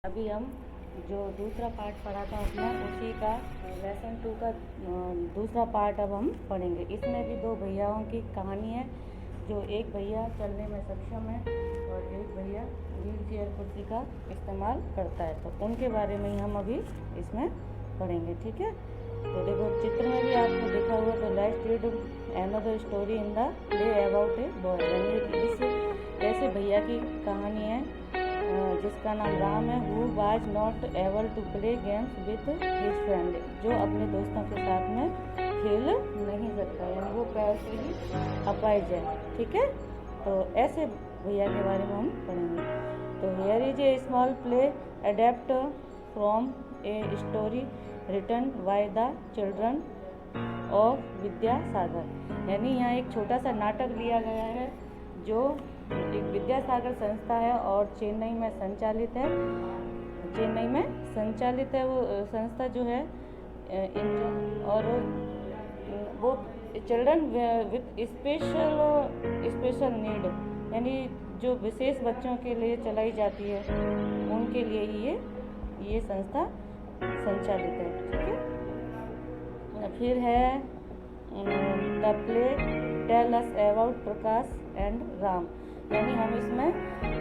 अभी हम जो दूसरा पार्ट पढ़ा था अपना उसी का लेसन 2 का दूसरा पार्ट अब हम पढ़ेंगे। इसमें भी दो भैयाओं की कहानी है। जो एक भैया चलने में सक्षम है और एक भैया व्हील चेयर कुर्सी का इस्तेमाल करता है, तो उनके बारे में ही हम अभी इसमें पढ़ेंगे। ठीक है, तो देखो चित्र में भी आपको दिखा हुआ, तो let's read another story in the play about a boy. यानी कि इस ऐसे भैया की कहानी है जिसका नाम राम है, who was not able to play games with his friend, जो अपने दोस्तों के साथ में खेल नहीं सकता, यानी वो पैर से ही अपाहिज है। ठीक है, तो ऐसे भैया के बारे में हम पढ़ेंगे। तो here is a small play adapt from a story written by the children of Vidyasagar. यानी यहाँ एक छोटा सा नाटक लिया गया है जो एक विद्यासागर संस्था है और चेन्नई में संचालित है। वो संस्था जो है और वो चिल्ड्रन विथ स्पेशल नीड, यानी जो विशेष बच्चों के लिए चलाई जाती है उनके लिए ही ये संस्था संचालित है। ठीक है, फिर है the play tell us about Prakash and Ram. यानी हम इसमें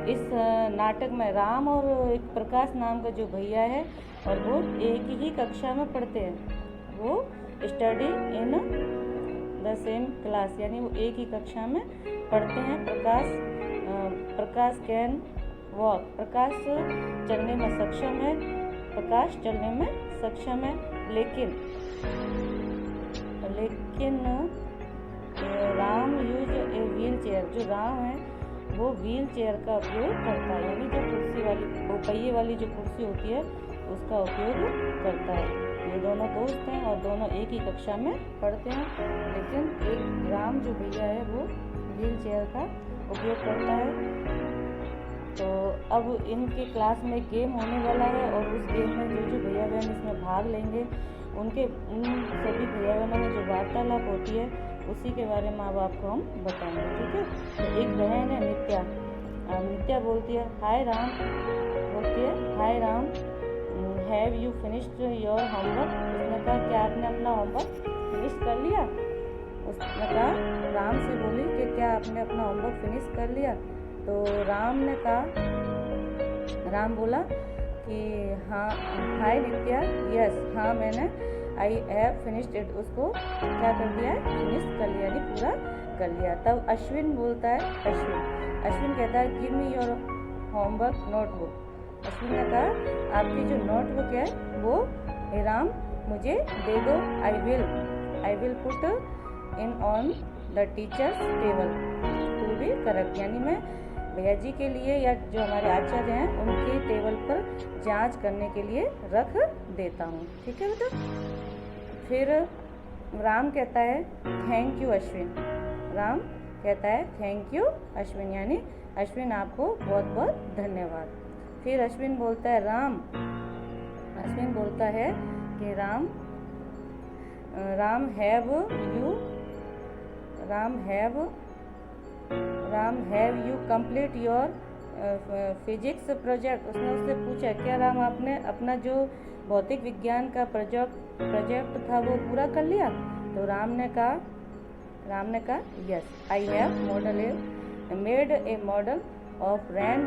इस नाटक में राम और एक प्रकाश नाम का जो भैया है और वो एक ही कक्षा में पढ़ते हैं, वो study in the same class, यानी वो एक ही कक्षा में पढ़ते हैं। प्रकाश कैन वॉक, प्रकाश चलने में सक्षम है, लेकिन Ram use a wheel chair, जो राम है वो व्हील चेयर का उपयोग करता है, यानी जो कुर्सी वाली, वो पहिए वाली जो कुर्सी होती है उसका उपयोग करता है। ये दोनों दोस्त हैं और दोनों एक ही कक्षा में पढ़ते हैं, लेकिन एक राम जो भैया है वो व्हील चेयर का उपयोग करता है। तो अब इनके क्लास में गेम होने वाला है और उस गेम में जो भैया बहन इसमें भाग लेंगे उन सभी भैया बहनों में जो वार्तालाप होती है उसी के बारे में अब आपको हम बताएंगे। ठीक है, तो एक बहन है नित्या बोलती है hi Ram, have you finished your homework. उसने कहा क्या आपने अपना होमवर्क फिनिश कर लिया? उसने कहा, राम से बोली कि क्या आपने अपना होमवर्क फिनिश कर लिया? तो राम बोला कि हाँ, हाय नित्या, यस, हाँ मैंने आई हैव फिनिश्ड इट, उसको क्या कर दिया है, फिनिश कर लिया, यानी पूरा कर लिया। तब अश्विन बोलता है, अश्विन कहता है give me your homework notebook. Ashwin ने कहा आपकी जो नोटबुक है वो राम मुझे दे दो, I will put in on the teacher's table to be correct, यानी मैं भैया जी के लिए या जो हमारे आचार्य हैं उनके टेबल पर जांच करने के लिए रख देता हूँ। ठीक है बेटा। फिर राम कहता है थैंक यू अश्विन, राम कहता है थैंक यू अश्विन, यानी अश्विन आपको बहुत बहुत धन्यवाद। फिर अश्विन बोलता है कि Ram have you complete your physics project. उसने उससे पूछा क्या राम आपने अपना जो भौतिक विज्ञान का प्रोजेक्ट था वो पूरा कर लिया? तो राम ने कहा yes, I have made a model of rain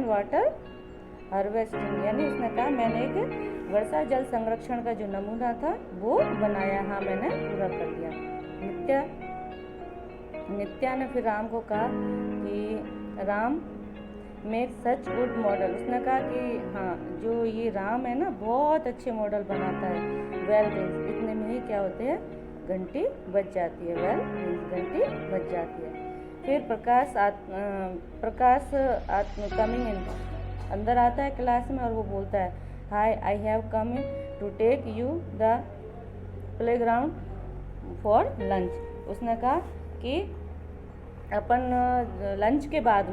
water harvesting, यानी उसने कहा मैंने एक वर्षा जल संरक्षण का जो नमूना था वो बनाया, हाँ मैंने पूरा कर लिया। नित्या ने फिर राम को कहा कि Ram make such good model. उसने कहा कि हाँ, जो ये राम है ना बहुत अच्छे मॉडल बनाता है। वेल रिंग्स, इतने में ही क्या होते हैं, घंटी बज जाती है, वेल रिंग्स, घंटी बज जाती है। फिर प्रकाश कमिंग इन, अंदर आता है क्लास में और वो बोलता है hi, I have come to take you the playground for lunch. उसने कहा कि अपन लंच के बाद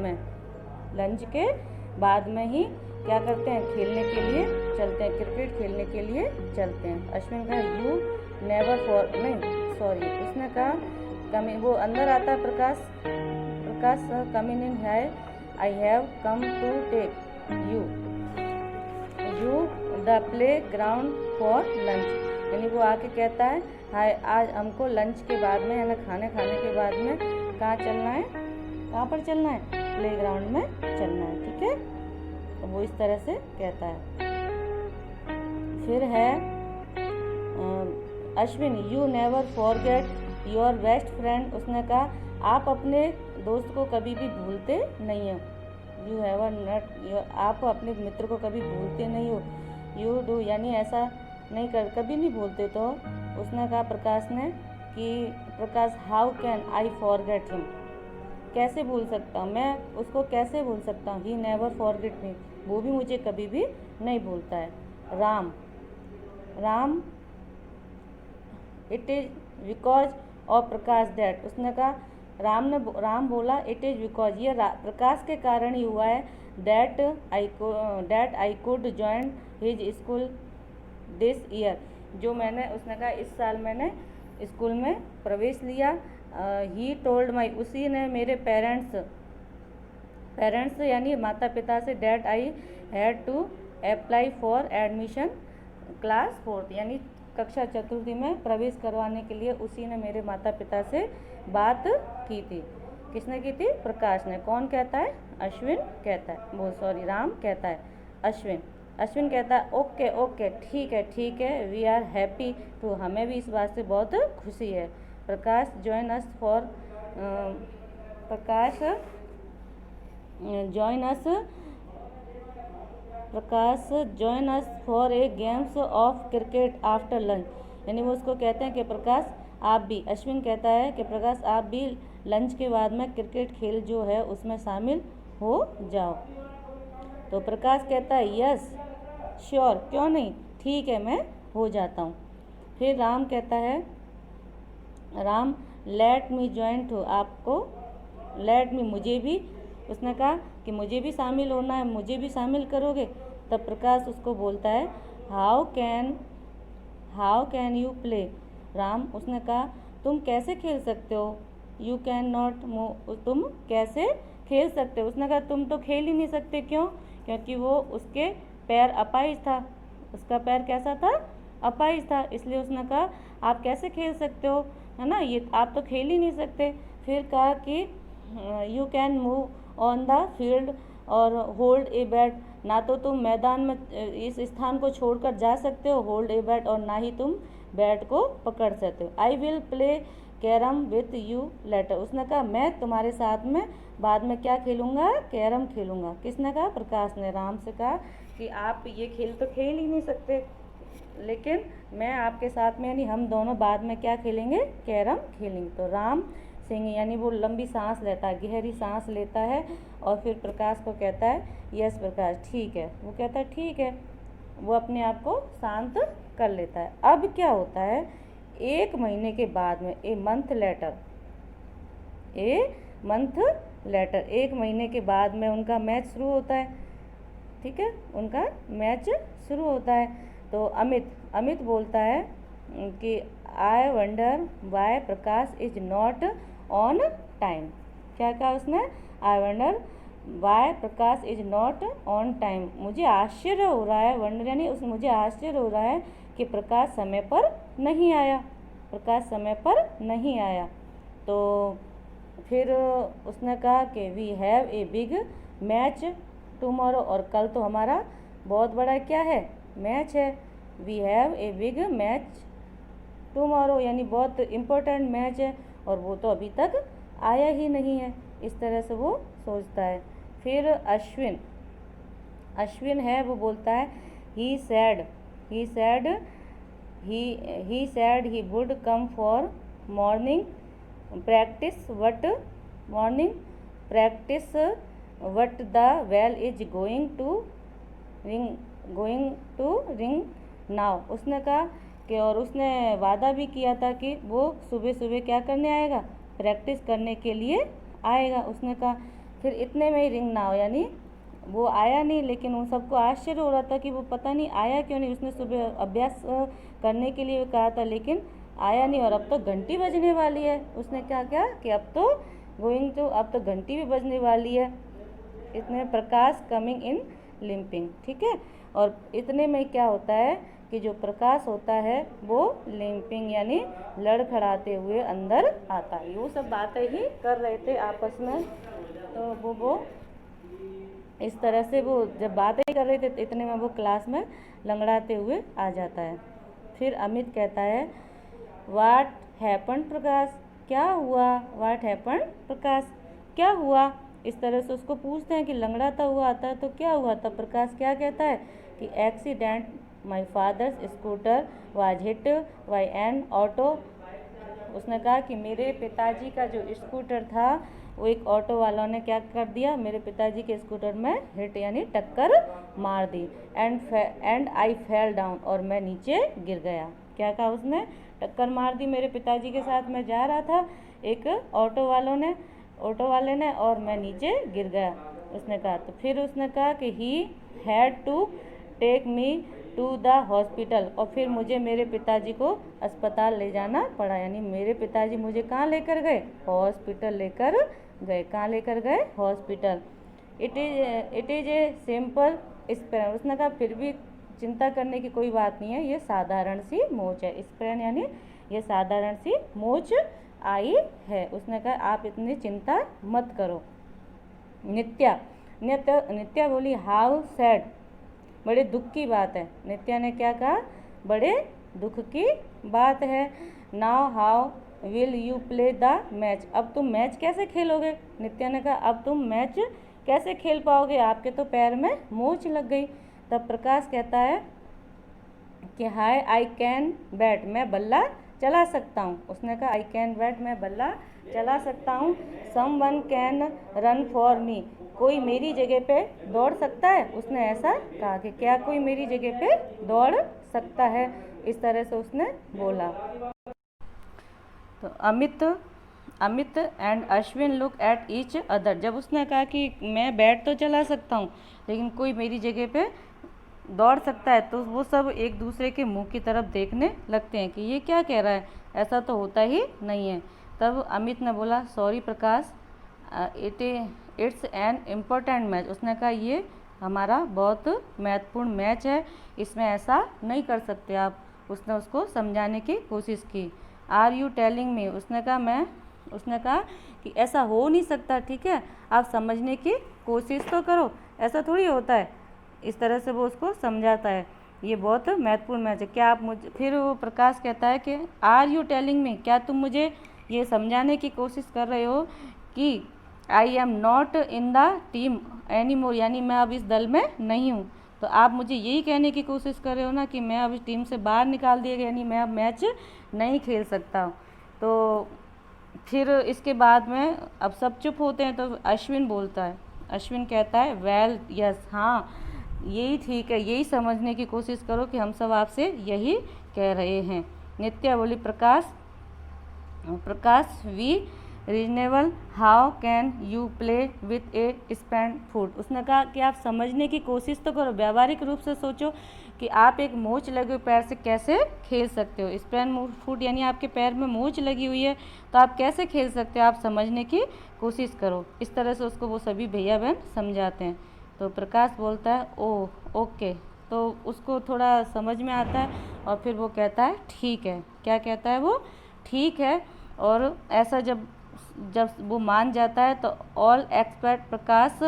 में ही क्या करते हैं, खेलने के लिए चलते हैं, क्रिकेट खेलने के लिए चलते हैं। अश्विन कहा यू नेवर उसने कहा वो अंदर आता है प्रकाश कमिंग इन है I have come to take you the playground for lunch. यानी वो आके कहता है हाय आज हमको लंच के बाद में यानी खाने के बाद में कहाँ चलना है, कहाँ पर चलना है, प्ले ग्राउंड में चलना है। ठीक है, तो वो इस तरह से कहता है। फिर है Ashwin you never forget your best friend. उसने कहा आप अपने दोस्त को कभी भी भूलते नहीं हो। यू हैवर नॉट, आप अपने मित्र को कभी भूलते नहीं हो। यू डू यानी ऐसा नहीं कर, कभी नहीं भूलते। तो उसने कहा प्रकाश ने कि Prakash how can I forget him, कैसे भूल सकता हूँ मैं उसको, कैसे भूल सकता हूँ। ही नेवर फॉरगेट मी, वो भी मुझे कभी भी नहीं भूलता है। Ram it is because of Prakash that. उसने कहा राम बोला इट इज़ बिकॉज, ये प्रकाश के कारण ही हुआ है। That I could join his school this year, जो मैंने, उसने कहा इस साल मैंने स्कूल में प्रवेश लिया। ही टोल्ड माई, उसी ने मेरे पेरेंट्स यानी माता पिता से that I had to apply for admission class 4th यानी कक्षा 4th में प्रवेश करवाने के लिए उसी ने मेरे माता पिता से बात की थी। किसने की थी? प्रकाश ने। कौन कहता है? अश्विन कहता है, वो सॉरी राम कहता है, अश्विन कहता है ओके ओके ठीक है वी आर हैप्पी टू, हमें भी इस बात से बहुत खुशी है। Prakash join us for a games of cricket after lunch. यानी वो उसको कहते हैं कि प्रकाश आप भी, अश्विन कहता है कि प्रकाश आप भी लंच के बाद में क्रिकेट खेल जो है उसमें शामिल हो जाओ। तो प्रकाश कहता है यस श्योर, क्यों नहीं, ठीक है मैं हो जाता हूँ। फिर राम कहता है, Ram let me join too, आपको लेट मी, मुझे भी, उसने कहा कि मुझे भी शामिल होना है, मुझे भी शामिल करोगे। तब प्रकाश उसको बोलता है how can you play. Ram, उसने कहा तुम कैसे खेल सकते हो, यू कैन नॉट, तुम कैसे खेल सकते हो। उसने कहा तुम तो खेल ही नहीं सकते, क्यों? क्योंकि वो उसके पैर अपाहिज था, उसका पैर कैसा था? अपाहिज था, इसलिए उसने कहा आप कैसे खेल सकते हो, है ना, ये आप तो खेल ही नहीं सकते। फिर कहा कि you can move on the field और होल्ड ए बैट, ना तो तुम मैदान में इस स्थान को छोड़कर जा सकते हो होल्ड ए बैट, और ना ही तुम बैट को पकड़ सकते हो। I will play carrom with you later. उसने कहा मैं तुम्हारे साथ में बाद में क्या खेलूँगा? कैरम खेलूँगा। किसने कहा? प्रकाश ने राम से कहा कि आप ये खेल तो खेल ही नहीं सकते, लेकिन मैं आपके साथ में, यानी हम दोनों बाद में क्या खेलेंगे? कैरम खेलेंगे। तो राम सिंह यानी वो लंबी सांस लेता है, गहरी सांस लेता है, और फिर प्रकाश को कहता है यस प्रकाश ठीक है। वो कहता है ठीक है, वो अपने आप को शांत कर लेता है। अब क्या होता है, 1 महीने के बाद में, ए मंथ लेटर, 1 महीने के बाद में उनका मैच शुरू होता है। ठीक है, उनका मैच शुरू होता है। तो अमित बोलता है कि I wonder why Prakash is not on time. क्या कहा उसने? I wonder why Prakash is not on time. मुझे आश्चर्य हो रहा है, वंडर यानी मुझे आश्चर्य हो रहा है कि प्रकाश समय पर नहीं आया। तो फिर उसने कहा कि we have a big match tomorrow, और कल तो हमारा बहुत बड़ा क्या है? मैच है। We have a big match tomorrow, यानी बहुत इम्पोर्टेंट मैच है, और वो तो अभी तक आया ही नहीं है। इस तरह से वो सोचता है। फिर अश्विन है, वो बोलता है he said he would come for morning practice but the bell is going to ring now. उसने कहा कि, और उसने वादा भी किया था कि वो सुबह सुबह क्या करने आएगा? प्रैक्टिस करने के लिए आएगा। उसने कहा फिर इतने में ही रिंग नाउ, यानी वो आया नहीं, लेकिन उन सबको आश्चर्य हो रहा था कि वो पता नहीं आया क्यों नहीं। उसने सुबह अभ्यास करने के लिए कहा था, लेकिन आया नहीं, और अब तो घंटी बजने वाली है। उसने क्या कि अब तो घंटी भी बजने वाली है। इतने प्रकाश कमिंग इन लिम्पिंग, ठीक है। और इतने में क्या होता है कि जो प्रकाश होता है वो लिम्पिंग यानी लड़खड़ाते हुए अंदर आता है। वो सब बातें ही कर रहे थे आपस में, तो वो इस तरह से वो जब बातें कर रहे थे इतने में वो क्लास में लंगड़ाते हुए आ जाता है। फिर अमित कहता है व्हाट हैपन प्रकाश, क्या हुआ, व्हाट हैपन प्रकाश, क्या हुआ। इस तरह से उसको पूछते हैं कि लंगड़ाता हुआ आता है तो क्या हुआ। तब प्रकाश क्या कहता है कि accident, my father's scooter was hit by N auto. उसने कहा कि मेरे पिताजी का जो स्कूटर था वो एक ऑटो वालों ने क्या कर दिया, मेरे पिताजी के स्कूटर में हिट यानी टक्कर मार दी। एंड आई फेल डाउन, और मैं नीचे गिर गया। क्या कहा उसने, टक्कर मार दी मेरे पिताजी के साथ, मैं जा रहा था एक ऑटो वाले ने और मैं नीचे गिर गया, उसने कहा। तो फिर उसने कहा कि he had to take me to the hospital, और फिर मुझे मेरे पिताजी को अस्पताल ले जाना पड़ा। यानी मेरे पिताजी मुझे कहाँ लेकर गए, हॉस्पिटल लेकर गए। कहाँ लेकर गए, hospital. It is a simple sprain. उसने कहा फिर भी चिंता करने की कोई बात नहीं है, ये साधारण सी मोच है। स्प्रेन यानी ये साधारण सी मोच आई है। उसने कहा आप इतनी चिंता मत करो। नित्या बोली हाउ सैड, बड़े दुख की बात है। नित्या ने क्या कहा, बड़े दुख की बात है। Now how will you play the match, अब तुम मैच कैसे खेलोगे। नित्या ने कहा अब तुम मैच कैसे खेल पाओगे, आपके तो पैर में मोच लग गई। तब प्रकाश कहता है कि हाय आई कैन बैट, मैं बल्ला चला सकता हूँ। उसने कहा आई कैन बैट, मैं बल्ला चला सकता हूँ। Someone can run for me, कोई मेरी जगह पे दौड़ सकता है। उसने ऐसा कहा कि क्या कोई मेरी जगह पे दौड़ सकता है, इस तरह से उसने बोला। तो Amit and Ashwin look at each other, जब उसने कहा कि मैं बैट तो चला सकता हूँ लेकिन कोई मेरी जगह पे दौड़ सकता है, तो वो सब एक दूसरे के मुंह की तरफ देखने लगते हैं कि ये क्या कह रहा है, ऐसा तो होता ही नहीं है। तब अमित ने बोला sorry Prakash, it's an important match. उसने कहा ये हमारा बहुत महत्वपूर्ण मैच है, इसमें ऐसा नहीं कर सकते आप। उसने उसको समझाने की कोशिश की। आर यू टेलिंग मी, उसने कहा कि ऐसा हो नहीं सकता, ठीक है, आप समझने की कोशिश तो करो, ऐसा थोड़ी होता है। इस तरह से वो उसको समझाता है ये बहुत महत्वपूर्ण मैच है, क्या आप मुझे। फिर वो प्रकाश कहता है कि आर यू टेलिंग मी, क्या तुम मुझे ये समझाने की कोशिश कर रहे हो कि I am not in the team any more, यानी मैं अब इस दल में नहीं हूँ। तो आप मुझे यही कहने की कोशिश कर रहे हो ना कि मैं अब इस टीम से बाहर निकाल दिया गया, यानी मैं अब मैच नहीं खेल सकता हूँ। तो फिर इसके बाद में अब सब चुप होते हैं, तो अश्विन बोलता है, अश्विन कहता है वेल यस, हाँ यही ठीक है, यही समझने की कोशिश करो कि हम सब आपसे यही कह रहे हैं। नित्या बोली Prakash be reasonable, how can you play with a span foot. उसने कहा कि आप समझने की कोशिश तो करो, व्यावहारिक रूप से सोचो कि आप एक मोच लगे हुए पैर से कैसे खेल सकते हो। स्पैन फुट यानी आपके पैर में मोच लगी हुई है, तो आप कैसे खेल सकते हो, आप समझने की कोशिश करो। इस तरह से उसको वो सभी भैया बहन समझाते हैं। तो प्रकाश बोलता है ओह ओके, तो उसको थोड़ा समझ में आता है और फिर वो कहता है ठीक है। क्या कहता है वो, ठीक है। और ऐसा जब वो मान जाता है तो ऑल एक्सपर्ट प्रकाश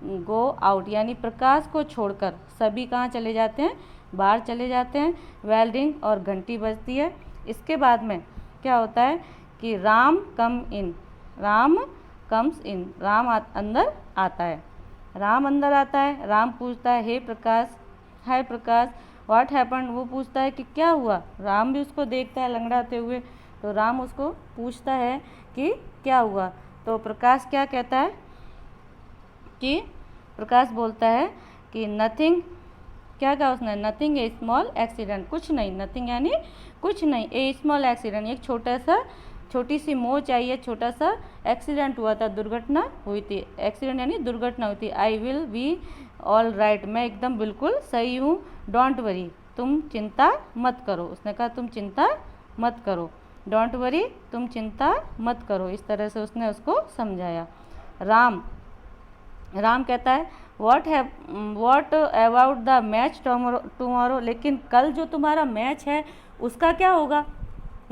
गो आउट, यानी प्रकाश को छोड़कर सभी कहाँ चले जाते हैं, बाहर चले जाते हैं। वेल्डिंग और घंटी बजती है। इसके बाद में क्या होता है कि राम कम्स इन, राम अंदर आता है। राम पूछता है हे प्रकाश, हाय प्रकाश, व्हाट हैपन, वो पूछता है कि क्या हुआ। राम भी उसको देखता है लंगड़ाते हुए, तो राम उसको पूछता है कि क्या हुआ। तो प्रकाश क्या कहता है कि प्रकाश बोलता है कि नथिंग, क्या कहा उसने, नथिंग ए स्मॉल एक्सीडेंट, कुछ नहीं, नथिंग यानी कुछ नहीं, ए स्मॉल एक्सीडेंट, एक छोटी सी मोच आई है, छोटा सा एक्सीडेंट हुआ था, दुर्घटना हुई थी। एक्सीडेंट यानी दुर्घटना हुई थी। I will be all right, मैं एकदम बिल्कुल सही हूँ। डोंट वरी, तुम चिंता मत करो। उसने कहा तुम चिंता मत करो, डोंट वरी, तुम चिंता मत करो। इस तरह से उसने उसको समझाया। राम कहता है what about the match tomorrow, लेकिन कल जो तुम्हारा मैच है उसका क्या होगा,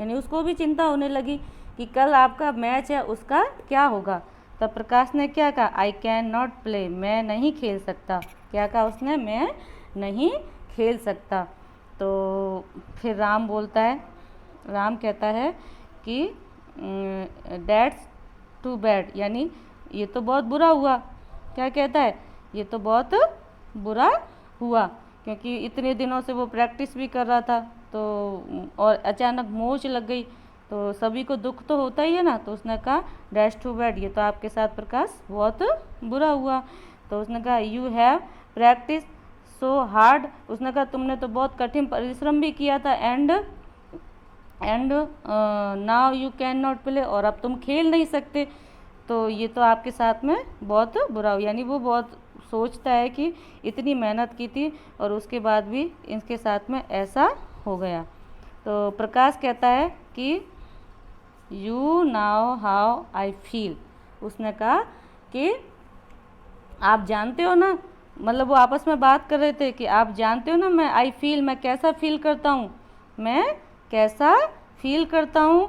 यानी उसको भी चिंता होने लगी कि कल आपका मैच है उसका क्या होगा। तब प्रकाश ने क्या कहा, आई कैन नॉट प्ले, मैं नहीं खेल सकता। क्या कहा उसने, मैं नहीं खेल सकता। तो फिर राम बोलता है, राम कहता है कि डैट्स टू बैड, यानी ये तो बहुत बुरा हुआ। क्या कहता है, ये तो बहुत बुरा हुआ, क्योंकि इतने दिनों से वो प्रैक्टिस भी कर रहा था तो, और अचानक मोच लग गई तो सभी को दुख तो होता ही है ना। तो उसने कहा डैश टू बैड, ये तो आपके साथ प्रकाश बहुत बुरा हुआ। तो उसने कहा you have practice so hard, उसने कहा तुमने तो बहुत कठिन परिश्रम भी किया था, and now you can not play, और अब तुम खेल नहीं सकते, तो ये तो आपके साथ में बहुत बुरा हो। यानी वो बहुत सोचता है कि इतनी मेहनत की थी और उसके बाद भी इनके साथ में ऐसा हो गया। तो प्रकाश कहता है कि you now how I feel, उसने कहा कि आप जानते हो ना, मतलब वो आपस में बात कर रहे थे कि आप जानते हो ना मैं आई फील, मैं कैसा फील करता हूँ, मैं कैसा फील करता हूँ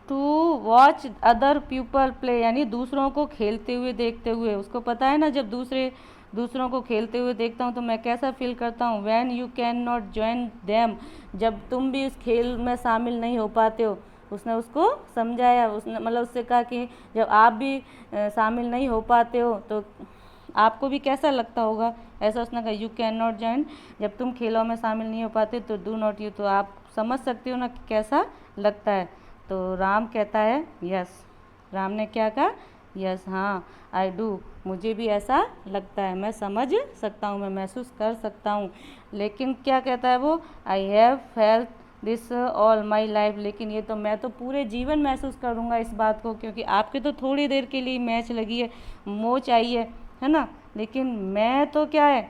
to watch other people play, यानी दूसरों को खेलते हुए देखते हुए। उसको पता है ना, जब दूसरों को खेलते हुए देखता हूँ तो मैं कैसा फील करता हूँ। When you can not join them, जब तुम भी इस खेल में शामिल नहीं हो पाते हो। उसने उसको समझाया, उसने मतलब उससे कहा कि जब आप भी शामिल नहीं हो पाते हो तो आपको भी कैसा लगता होगा, ऐसा उसने कहा। यू कैन नॉट ज्वाइन, जब तुम खेलों में शामिल नहीं हो पाते तो डू नॉट यू, तो आप समझ सकते हो ना कि कैसा लगता है। तो राम कहता है यस, राम ने क्या कहा, यस, हाँ आई डू, मुझे भी ऐसा लगता है, मैं समझ सकता हूँ, मैं महसूस कर सकता हूँ। लेकिन क्या कहता है वो, I have felt this all my life, लेकिन ये तो मैं तो पूरे जीवन महसूस करूँगा इस बात को, क्योंकि आपके तो थोड़ी देर के लिए मैच लगी है, मोच आई है ना, लेकिन मैं तो क्या है,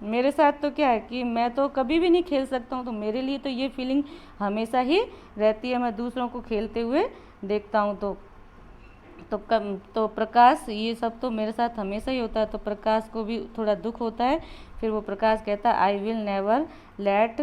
मेरे साथ तो क्या है कि मैं तो कभी भी नहीं खेल सकता हूँ, तो मेरे लिए तो ये फीलिंग हमेशा ही रहती है, मैं दूसरों को खेलते हुए देखता हूँ तो प्रकाश, ये सब तो मेरे साथ हमेशा ही होता है, तो प्रकाश को भी थोड़ा दुख होता है। फिर वो प्रकाश कहता है I will never let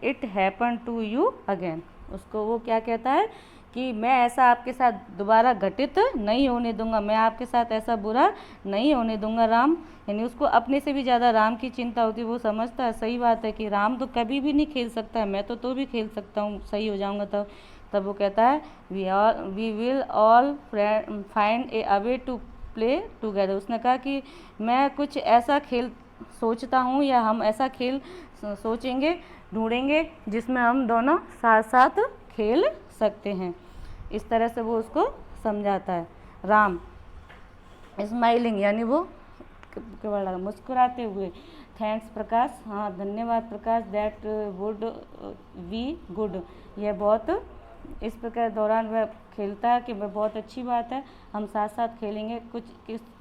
it happen to you again, उसको वो क्या कहता है कि मैं ऐसा आपके साथ दोबारा घटित नहीं होने दूंगा, मैं आपके साथ ऐसा बुरा नहीं होने दूंगा। राम, यानी उसको अपने से भी ज़्यादा राम की चिंता होती है, वो समझता है सही बात है कि राम तो कभी भी नहीं खेल सकता है, मैं तो भी खेल सकता हूँ, सही हो जाऊँगा। तब वो कहता है we will all find a away to play together, उसने कहा कि मैं कुछ ऐसा खेल सोचता हूँ, या हम ऐसा खेल सोचेंगे, ढूंढेंगे जिसमें हम दोनों साथ साथ खेल सकते हैं। इस तरह से वो उसको समझाता है। राम स्माइलिंग, यानी वो मुस्कुराते हुए, थैंक्स प्रकाश, हाँ धन्यवाद प्रकाश, दैट वुड बी गुड, यह बहुत इस प्रकार दौरान वह खेलता है कि वह बहुत अच्छी बात है, हम साथ साथ खेलेंगे,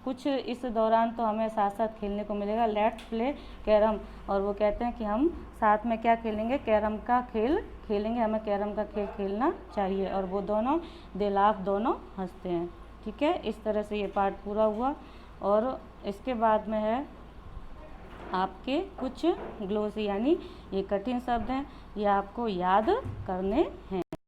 कुछ इस दौरान तो हमें साथ साथ खेलने को मिलेगा। लेट्स प्ले कैरम, और वो कहते हैं कि हम साथ में क्या खेलेंगे, कैरम का खेल खेलेंगे, हमें कैरम का खेल खेलना चाहिए। और वो दोनों दोनों हंसते हैं। ठीक है, इस तरह से ये पार्ट पूरा हुआ। और इसके बाद में है आपके कुछ ग्लोसी, यानी ये कठिन शब्द हैं, ये आपको याद करने हैं।